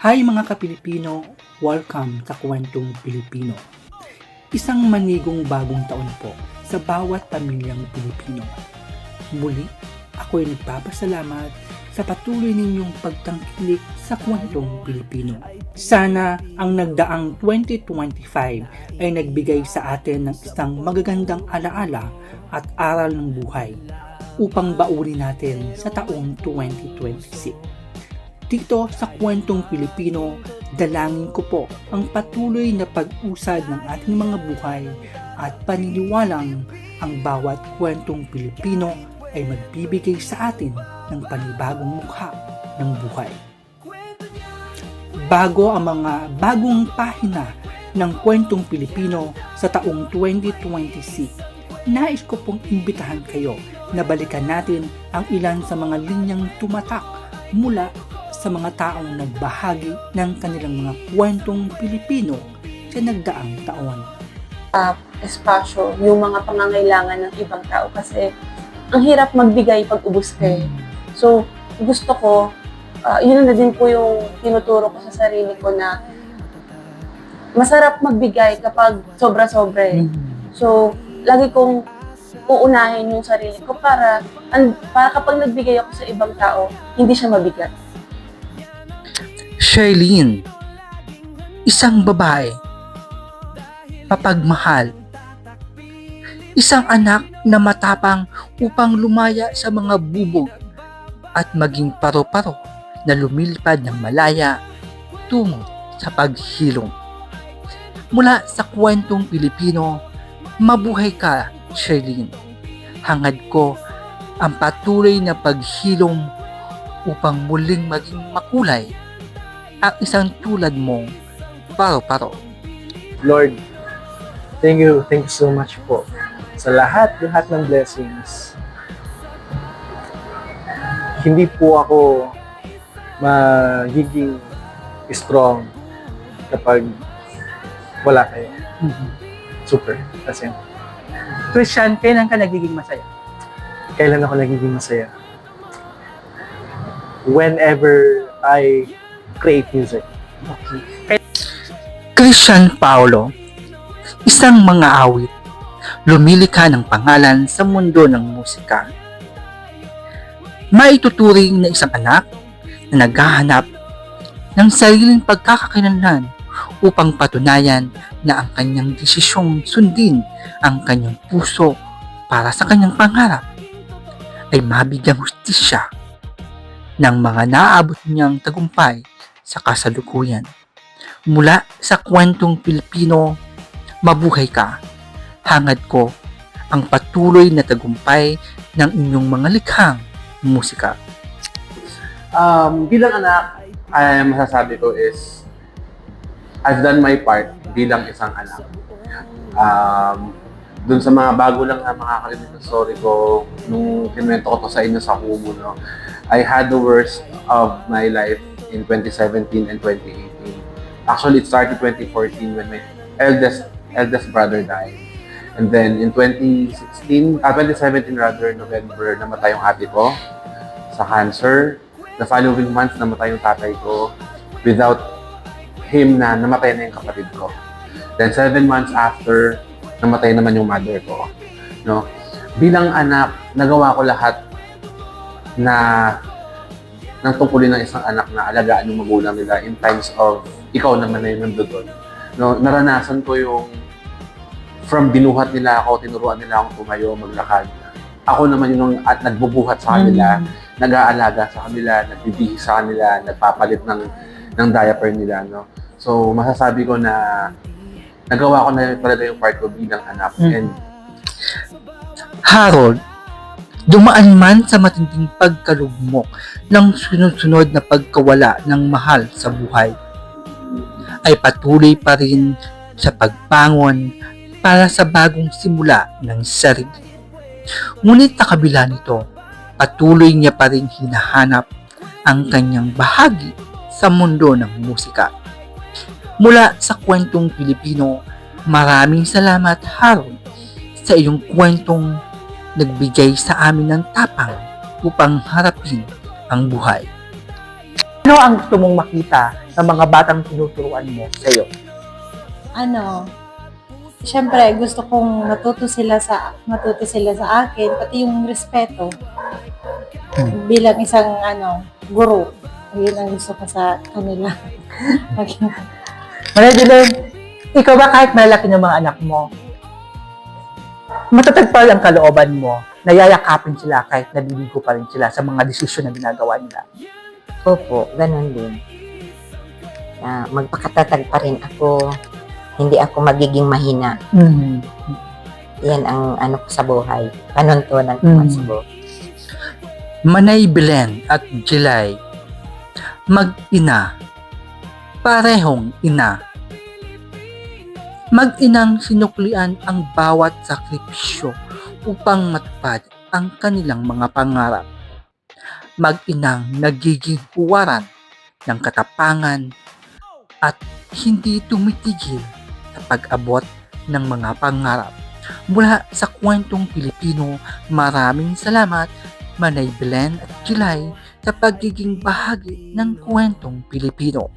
Hi mga ka-Pilipino! Welcome sa Kwentong Pilipino. Isang manigong bagong taon po sa bawat pamilyang Pilipino. Muli, ako'y nagpapasalamat sa patuloy ninyong pagtangkilik sa Kwentong Pilipino. Sana ang nagdaang 2025 ay nagbigay sa atin ng isang magagandang alaala at aral ng buhay upang bauri natin sa taong 2026. Dito sa Kwentong Pilipino, dalangin ko po ang patuloy na pag-usad ng ating mga buhay at paniniwalang ang bawat kwentong Pilipino ay magbibigay sa atin ng panibagong mukha ng buhay. Bago ang mga bagong pahina ng Kwentong Pilipino sa taong 2026, nais ko pong imbitahan kayo na balikan natin ang ilan sa mga linyang tumatak mula sa mga taong nagbahagi ng kanilang mga kwentong Pilipino sa nagdaang taon. Espasyo, yung mga pangangailangan ng ibang tao kasi ang hirap magbigay pag ubos ka eh. So, gusto ko, yun na din po yung tinuturo ko sa sarili ko na masarap magbigay kapag sobra-sobra eh. So, lagi kong uunahin yung sarili ko para kapag nagbigay ako sa ibang tao, hindi siya mabigat. Charlene, isang babae, mapagmahal, isang anak na matapang upang lumaya sa mga bubog at maging paro-paro na lumilipad ng malaya tungo sa paghilom. Mula sa Kwentong Pilipino, mabuhay ka, Charlene. Hangad ko ang patuloy na paghilom upang muling maging makulay ang isang tulad mong paro-paro. Lord, thank you so much po sa lahat ng blessings. Hindi po ako magiging strong kapag wala kayo. Super. Kasi Christian, kailan ka nagiging masaya? kailan ako nagiging masaya? Whenever I create music. Christian Paulo, isang mga awit, lumilikha ng pangalan sa mundo ng musika. Maituturing na isang anak na naghahanap ng sariling pagkakakilanlan upang patunayan na ang kanyang desisyong sundin ang kanyang puso para sa kanyang pangarap ay mabigyang hustisya ng mga naaabot niyang tagumpay sa kasalukuyan. Mula sa Kwentong Pilipino, mabuhay ka. Hangad ko ang patuloy na tagumpay ng inyong mga likhang musika. Bilang anak, masasabi ko is I've done my part bilang isang anak. Dun sa mga bago lang na makakarinig ng story ko, nung kinwento ko to sa inyo sa Kumu, no, I had the worst of my life in 2017 and 2018. Actually, it started 2014 when my eldest brother died. And then in 2017 rather, November, namatay yung ate ko sa cancer. The following month, namatay yung tatay ko. Without him namatay na yung kapatid ko. Then 7 months after, namatay naman yung mother ko. No? Bilang anak, nagawa ko lahat na ng tungkulin ng isang anak na alagaan yung magulang nila in times of ikaw naman na yung nandoon. No, naranasan ko yung from binuhat nila ako, tinuruan nila akong tumayo, maglakad. Ako naman yung nagbubuhat sa kanila, nag-aalaga sa kanila, nagbibihis sa kanila, nagpapalit ng diaper nila. No? So, masasabi ko na nagawa ko na talaga yung part ko bilang anak. And Harold, dumaan man sa matinding pagkalugmok ng sunod-sunod na pagkawala ng mahal sa buhay, ay patuloy pa rin sa pagbangon para sa bagong simula ng sarili. Ngunit sa kabila nito, patuloy niya pa rin hinahanap ang kanyang bahagi sa mundo ng musika. Mula sa Kwentong Pilipino, maraming salamat, Harold, sa iyong kwentong nagbigay sa amin ng tapang upang harapin ang buhay. Ano ang gusto mong makita ng mga batang tinuturuan mo sa'yo? Siyempre, gusto kong matuto sila sa akin, pati yung respeto bilang isang guro. Yun ang gusto ko sa kanila. Manay Belen, ikaw ba kahit malalaki ng mga anak mo, matatag pa rin ang kalooban mo, nayayakapin sila kahit nabibigo pa rin sila sa mga desisyon na ginagawa nila? Opo, ganun din. Magpakatatag pa rin ako. Hindi ako magiging mahina. Yan ang ko sa buhay. Panuntunan ko sa buhay. Manay Belen at Jilay, mag-ina, parehong ina. Mag-inang sinuklian ang bawat sakripisyo upang matupad ang kanilang mga pangarap. Mag-inang nagiging huwaran ng katapangan at hindi tumitigil sa pag-abot ng mga pangarap. Mula sa Kwentong Pilipino, maraming salamat Manay Belen at Jilay sa pagiging bahagi ng Kwentong Pilipino.